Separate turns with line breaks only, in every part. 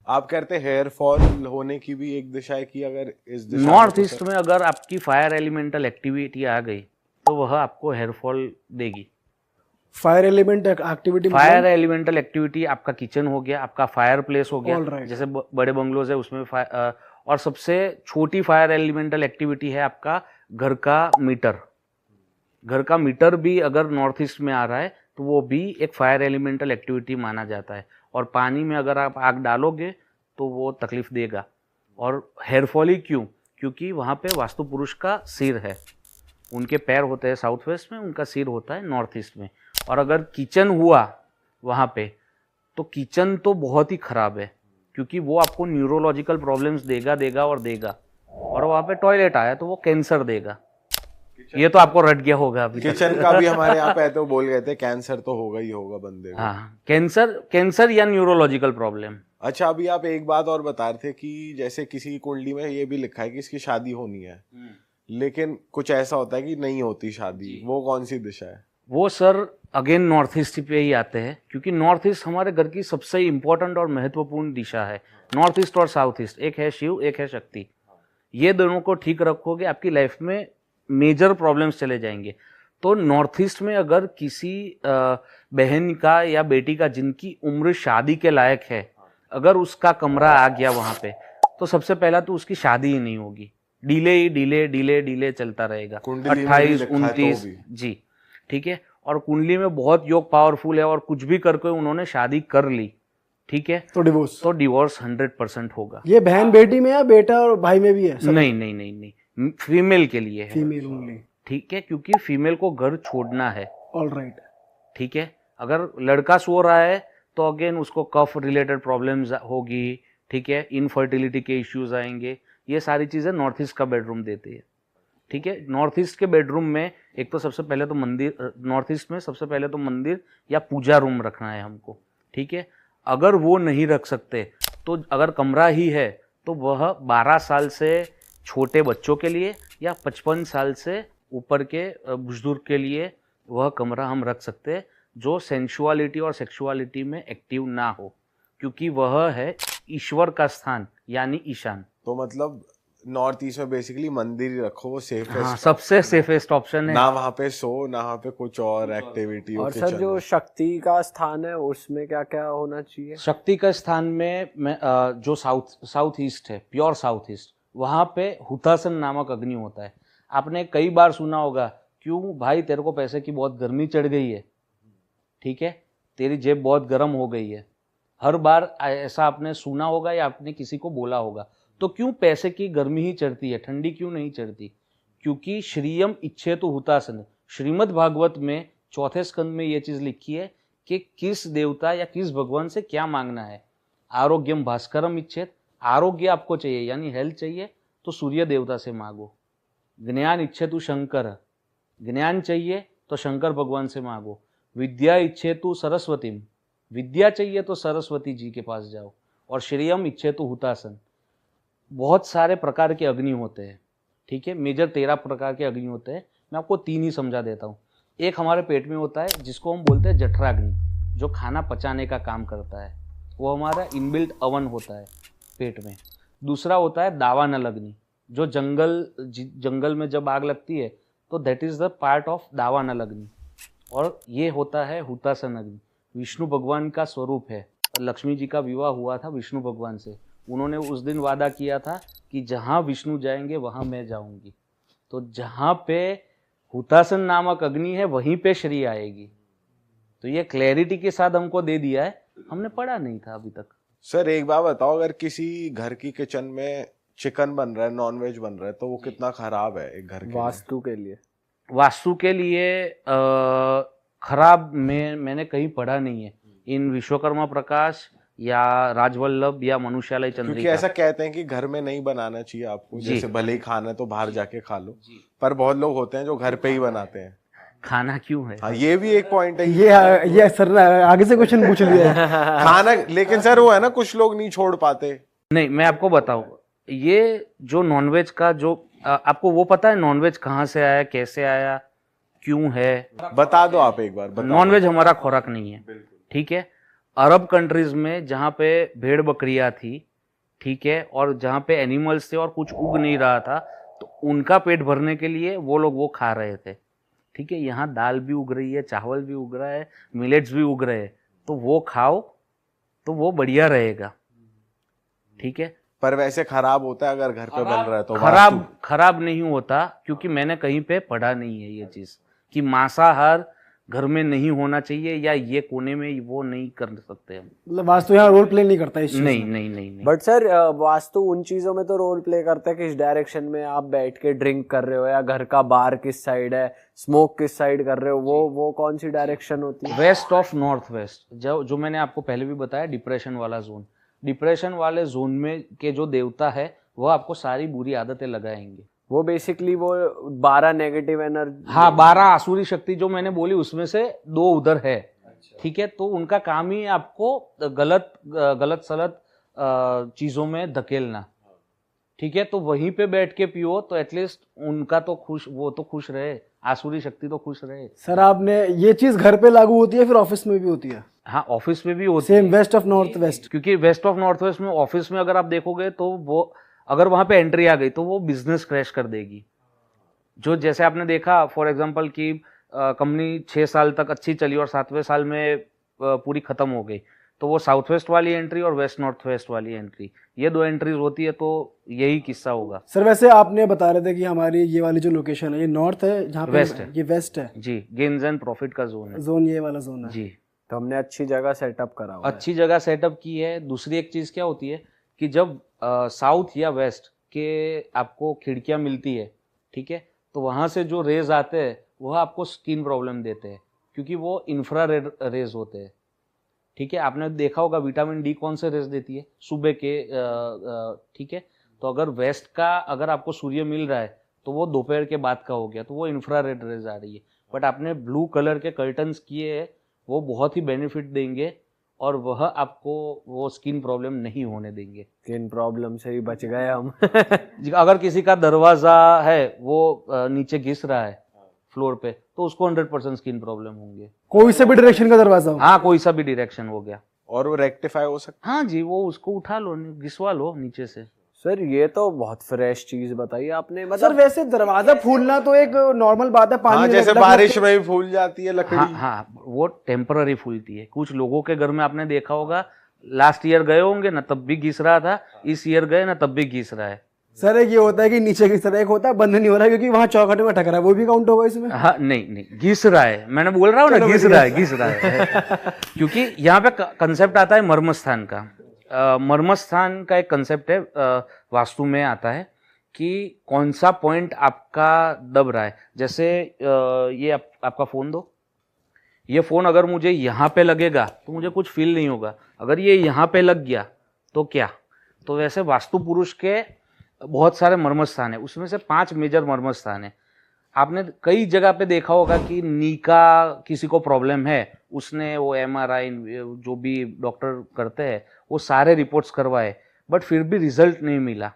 आप कहते हैं हेयर फॉल होने की भी एक दिशा है कि अगर इस दिशा
नॉर्थ ईस्ट में अगर आपकी फायर एलिमेंटल एक्टिविटी आ गई तो वह आपको हेयर फॉल देगी।
Fire element activity,
fire elemental activity आपका किचन हो गया, आपका फायर प्लेस हो गया,
right.
जैसे बड़े बंगलोज है उसमें और सबसे छोटी फायर एलिमेंटल एक्टिविटी है आपका घर का मीटर। घर का मीटर भी अगर नॉर्थ ईस्ट में आ रहा है तो वो भी एक फायर एलिमेंटल एक्टिविटी माना जाता है। और पानी में अगर आप आग डालोगे तो वो तकलीफ देगा। और हेयर फॉल ही क्यों? क्योंकि वहाँ पे वास्तु पुरुष का सिर है, उनके पैर होते हैं साउथ वेस्ट में, उनका सिर होता है नॉर्थ ईस्ट में। और अगर किचन हुआ वहाँ पे तो किचन तो बहुत ही खराब है, क्योंकि वो आपको न्यूरोलॉजिकल प्रॉब्लम्स देगा और देगा। और वहाँ पे टॉयलेट आया तो वो कैंसर देगा। ये तो आपको रट गया होगा अभी।
किचन का भी हमारे यहाँ पे तो बोल गए थे कैंसर तो होगा ही होगा बंदे को।
हाँ, कैंसर या न्यूरोलॉजिकल प्रॉब्लम।
अच्छा, अभी आप एक बात और बता रहे थे कि जैसे किसी की कुंडली में ये भी लिखा है कि इसकी शादी होनी है, लेकिन कुछ ऐसा होता है कि नहीं होती शादी, वो कौन सी दिशा है?
वो सर अगेन नॉर्थ ईस्ट पे ही आते हैं, क्योंकि नॉर्थ ईस्ट हमारे घर की सबसे इम्पोर्टेंट और महत्वपूर्ण दिशा है। नॉर्थ ईस्ट और साउथ ईस्ट, एक है शिव, एक है शक्ति। ये दोनों को ठीक रखोगे आपकी लाइफ में मेजर प्रॉब्लम्स चले जाएंगे। तो नॉर्थ ईस्ट में अगर किसी बहन का या बेटी का जिनकी उम्र शादी के लायक है, अगर उसका कमरा आ गया वहाँ पे, तो सबसे पहला तो उसकी शादी ही नहीं होगी। डिले चलता रहेगा। 28, 29 जी, ठीक है। और कुंडली में बहुत योग पावरफुल है और कुछ भी करके उन्होंने शादी कर ली, ठीक है, तो डिवोर्स 100% होगा।
ये बहन बेटी में या बेटा और भाई में भी है?
नहीं, फीमेल के लिए है,
फीमेल ओनली,
ठीक है, क्योंकि फीमेल को घर छोड़ना है।
ऑलराइट,
ठीक है। अगर लड़का सो रहा है तो अगेन उसको कफ रिलेटेड प्रॉब्लम्स होगी, ठीक है, इनफर्टिलिटी के इश्यूज आएंगे। ये सारी चीजें नॉर्थ ईस्ट का बेडरूम देती है, ठीक है। नॉर्थ ईस्ट के बेडरूम में एक तो सबसे पहले तो मंदिर, नॉर्थ ईस्ट में सबसे पहले तो मंदिर या पूजा रूम रखना है हमको, ठीक है। अगर वो नहीं रख सकते तो अगर कमरा ही है तो वह 12 साल से छोटे बच्चों के लिए या 55 साल से ऊपर के बुजुर्ग के लिए वह कमरा हम रख सकते हैं, जो सेंसुअलिटी और सेक्सुअलिटी में एक्टिव ना हो, क्योंकि वह है ईश्वर का स्थान यानी ईशान।
तो मतलब नॉर्थ ईस्ट में बेसिकली मंदिर ही रखो, वो सेफेस्ट,
हाँ, सबसे सेफेस्ट ऑप्शन है।
ना वहाँ पे सो, ना वहाँ पे कुछ और एक्टिविटी हो।
और सर जो शक्ति का स्थान है उसमें क्या क्या होना चाहिए?
शक्ति का स्थान में जो साउथ ईस्ट है, प्योर साउथ ईस्ट, वहाँ पे हुतासन नामक अग्नि होता है। आपने कई बार सुना होगा, क्यों भाई तेरे को पैसे की बहुत गर्मी चढ़ गई है, ठीक है, तेरी जेब बहुत गर्म हो गई है। हर बार ऐसा आपने सुना होगा या आपने किसी को बोला होगा। तो क्यों पैसे की गर्मी ही चढ़ती है, ठंडी क्यों नहीं चढ़ती? क्योंकि श्रियम इच्छेतु हुतासन, श्रीमद् भागवत में 4थे स्कंद में ये चीज लिखी है कि किस देवता या किस भगवान से क्या मांगना है। आरोग्यम भास्करम इच्छेत, आरोग्य आपको चाहिए यानी हेल्थ चाहिए तो सूर्य देवता से मांगो। ज्ञान इच्छेतु शंकर, ज्ञान चाहिए तो शंकर भगवान से मांगो। विद्या इच्छेतु सरस्वतीम, विद्या चाहिए तो सरस्वती जी के पास जाओ। और श्रेयम इच्छेतु हुतासन। बहुत सारे प्रकार के अग्नि होते हैं, ठीक है, मेजर 13 प्रकार के अग्नि होते हैं। मैं आपको 3 ही समझा देता हूँ। एक हमारे पेट में होता है जिसको हम बोलते हैं जठराग्नि, जो खाना पचाने का काम करता है, वो हमारा इनबिल्ट अवन होता है पेट में। दूसरा होता है दावानल अग्नि, जो जंगल में जब आग लगती है तो that is the part of दावानल अग्नि। और ये होता है हुतासन अग्नि, विष्णु भगवान का स्वरूप है। लक्ष्मी जी का विवाह हुआ था विष्णु भगवान से, उन्होंने उस दिन वादा किया था कि जहाँ विष्णु जाएंगे वहाँ मैं जाऊंगी। तो जहाँ पे हुतासन नामक अग्नि है वहीं पे श्री आएगी। तो ये क्लैरिटी के साथ हमको दे दिया है, हमने पढ़ा नहीं था अभी तक।
सर एक बात बताओ, अगर किसी घर की किचन में चिकन बन रहा है, नॉनवेज बन रहा है, तो वो कितना खराब है एक घर के
वास्तु के लिए?
वास्तु के लिए खराब मैंने कहीं पढ़ा नहीं है। इन विश्वकर्मा प्रकाश या राजवल्लभ या मनुष्यालय चंद्रिका,
क्योंकि ऐसा कहते हैं कि घर में नहीं बनाना चाहिए आपको, जैसे भले ही खाना है तो बाहर जाके खा लो, पर बहुत लोग होते हैं जो घर पे ही बनाते हैं।
खाना क्यों है?
हाँ, ये भी एक पॉइंट है।
ये सर आगे से क्वेश्चन पूछ लिया है।
खाना, लेकिन सर वो है ना, कुछ लोग नहीं छोड़ पाते।
नहीं, मैं आपको बताऊं, ये जो नॉनवेज का जो आपको वो पता है नॉनवेज कहाँ से आया, कैसे आया, क्यों है?
बता दो आप एक बार।
नॉनवेज हमारा खुराक नहीं है, ठीक है। अरब कंट्रीज में जहाँ पे भेड़ बकरियां थी, ठीक है, और जहाँ पे एनिमल्स थे और कुछ उग नहीं रहा था, तो उनका पेट भरने के लिए वो लोग वो खा रहे थे, ठीक है। यहाँ दाल भी उग रही है, चावल भी उग रहा है, मिलेट्स भी उग रहे हैं, तो वो खाओ तो वो बढ़िया रहेगा, ठीक है।
पर वैसे खराब होता है अगर घर पे बन रहा है तो
खराब नहीं होता, क्योंकि मैंने कहीं पे पढ़ा नहीं है ये चीज कि मांसाहार घर में नहीं होना चाहिए या ये कोने में वो नहीं कर सकते हम।
मतलब वास्तु यहाँ रोल प्ले नहीं करता इस चीज
नहीं
में।
नहीं नहीं नहीं।
बट सर वास्तु उन चीजों में तो रोल प्ले करता है कि इस डायरेक्शन में आप बैठ के ड्रिंक कर रहे हो, या घर का बार किस साइड है, स्मोक किस साइड कर रहे हो, वो कौन सी डायरेक्शन होती है?
वेस्ट ऑफ नॉर्थ वेस्ट, जो मैंने आपको पहले भी बताया, डिप्रेशन वाला जोन, डिप्रेशन वाले जोन में के जो देवता है वो आपको सारी बुरी आदतें लगाएंगे।
वो बेसिकली वो 12 नेगेटिव एनर्जी,
हाँ, 12 आसुरी शक्ति जो मैंने बोली उसमें से 2 उधर है, ठीक है। तो उनका काम ही आपको गलत सलत चीजों में धकेलना, ठीक है। तो वहीं पे बैठ के पियो तो एटलीस्ट उनका तो वो तो खुश रहे, आसुरी शक्ति तो खुश रहे।
सर आपने ये चीज घर पे लागू होती है फिर ऑफिस में भी होती है?
हाँ, ऑफिस में भी होती है।
Same west of north west,
क्योंकि वेस्ट ऑफ नॉर्थ वेस्ट में ऑफिस में अगर आप देखोगे तो वो अगर वहां पे एंट्री आ गई तो वो बिजनेस क्रैश कर देगी। जो जैसे आपने देखा फॉर एग्जांपल कि कंपनी 6 साल तक अच्छी चली और 7वें साल में पूरी खत्म हो गई, तो वो साउथ वेस्ट वाली एंट्री और वेस्ट नॉर्थ वेस्ट वाली एंट्री, ये 2 एंट्रीज होती है, तो यही किस्सा होगा।
सर वैसे आपने बता रहे थे कि हमारी ये वाली जो लोकेशन है ये नॉर्थ है, जहाँ पे
वेस्ट है।
ये वेस्ट है
जी, गेन्स एंड प्रॉफिट का जोन है।
जोन, ये वाला जोन है
जी,
तो हमने अच्छी जगह सेटअप करा हुआ है।
अच्छी जगह सेटअप की है। दूसरी एक चीज क्या होती है कि जब साउथ या वेस्ट के आपको खिड़कियां मिलती है, ठीक है, तो वहां से जो रेज आते हैं वह आपको स्किन प्रॉब्लम देते हैं, क्योंकि वो इंफ्रारेड रेज होते हैं, ठीक है। आपने देखा होगा विटामिन डी कौन से रेज देती है? सुबह के, ठीक है। तो अगर वेस्ट का अगर आपको सूर्य मिल रहा है तो वो दोपहर के बाद का हो गया, तो वो इंफ्रारेड रेज आ रही है। बट आपने ब्लू कलर के कर्टन्स किए हैं, वो बहुत ही बेनिफिट देंगे और वह आपको वो स्किन प्रॉब्लम नहीं होने देंगे।
स्किन प्रॉब्लम से ही बच गए हम।
अगर किसी का दरवाजा है वो नीचे घिस रहा है फ्लोर पे, तो उसको 100% स्किन प्रॉब्लम होंगे।
कोई से भी डायरेक्शन का दरवाजा हो?
हाँ, कोई सा भी डायरेक्शन हो गया।
और वो रेक्टिफाई हो सकता
हाँ जी, वो उसको उठा लो, घिसवा लो नीचे से।
सर ये तो बहुत फ्रेश चीज बताई आपने।
सर
मतलब
वैसे दरवाजा फूलना तो एक नॉर्मल बात है,
है।
पानी
हाँ,
में
जैसे
लग-
बारिश में भी फूल जाती है लकड़ी।
हाँ, वो टेम्पररी फूलती है। कुछ लोगों के घर में आपने देखा होगा, लास्ट ईयर गए होंगे ना तब भी घिस रहा था, इस ईयर गए ना तब भी घिस रहा है।
सर एक ये होता है कि नीचे की तरह, एक होता है बंद नहीं हो रहा है क्योंकि वहां चौखट में अटक रहा है, वो भी काउंट होगा इसमें?
हाँ, नहीं, घिस रहा है, मैंने बोल रहा हूँ ना, घिस रहा है। क्योंकि यहाँ पे कंसेप्ट आता है मर्मस्थान का। मर्मस्थान का एक कंसेप्ट है, वास्तु में आता है कि कौन सा पॉइंट आपका दब रहा है। जैसे ये आपका फोन दो, ये फोन अगर मुझे यहाँ पे लगेगा तो मुझे कुछ फील नहीं होगा, अगर ये यहाँ पे लग गया तो क्या। तो वैसे वास्तु पुरुष के बहुत सारे मर्मस्थान है, उसमें से 5 मेजर मर्मस्थान है। आपने कई जगह पे देखा होगा कि नी का किसी को प्रॉब्लम है, उसने वो MRI जो भी डॉक्टर करते हैं वो सारे रिपोर्ट्स करवाए, बट फिर भी रिजल्ट नहीं मिला।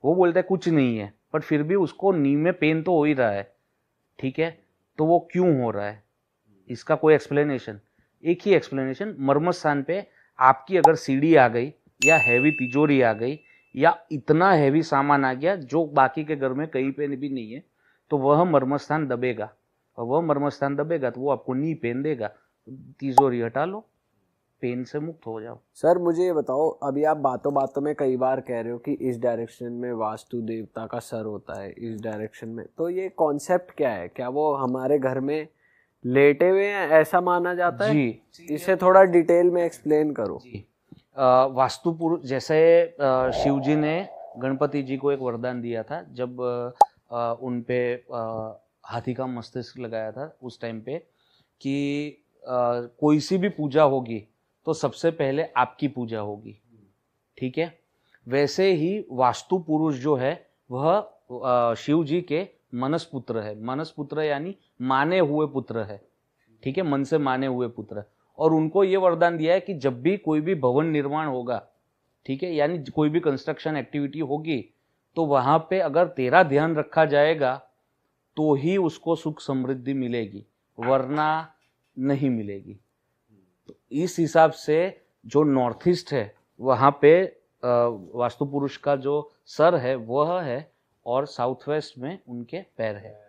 वो बोलते हैं कुछ नहीं है, बट फिर भी उसको नी में पेन तो हो ही रहा है, ठीक है। तो वो क्यों हो रहा है, इसका कोई एक्सप्लेनेशन, एक ही एक्सप्लेनेशन, मर्मस्थान पे आपकी अगर सीढ़ी आ गई या हैवी तिजोरी आ गई या इतना हैवी सामान आ गया जो बाकी के घर में कहीं पे भी नहीं है, तो वह मर्मस्थान दबेगा, और वह मर्मस्थान दबेगा तो वो आपको नी पेन देगा। तिजोरी हटा लो, पेन से मुक्त हो जाओ।
सर मुझे ये बताओ, अभी आप बातों बातों में कई बार कह रहे हो कि इस डायरेक्शन में वास्तु देवता का सर होता है, इस डायरेक्शन में, तो ये कॉन्सेप्ट क्या है? क्या वो हमारे घर में लेटे हुए हैं ऐसा माना जाता है?
जी,
इसे थोड़ा डिटेल में एक्सप्लेन करो।
जी। वास्तु पुरुष, जैसे शिव जी ने गणपति जी को एक वरदान दिया था जब उन पे हाथी का मस्तिष्क लगाया था उस टाइम पे, कि कोई सी भी पूजा होगी तो सबसे पहले आपकी पूजा होगी, ठीक है। वैसे ही वास्तु पुरुष जो है वह शिव जी के मनसपुत्र है। मनसपुत्र यानी माने हुए पुत्र है, ठीक है, मन से माने हुए पुत्र। और उनको ये वरदान दिया है कि जब भी कोई भी भवन निर्माण होगा, ठीक है, यानी कोई भी कंस्ट्रक्शन एक्टिविटी होगी, तो वहां पे अगर तेरा ध्यान रखा जाएगा तो ही उसको सुख समृद्धि मिलेगी, वरना नहीं मिलेगी, तो इस हिसाब से जो नॉर्थ ईस्ट है वहाँ पे वास्तु पुरुष का जो सर है वह है और साउथ वेस्ट में उनके पैर है।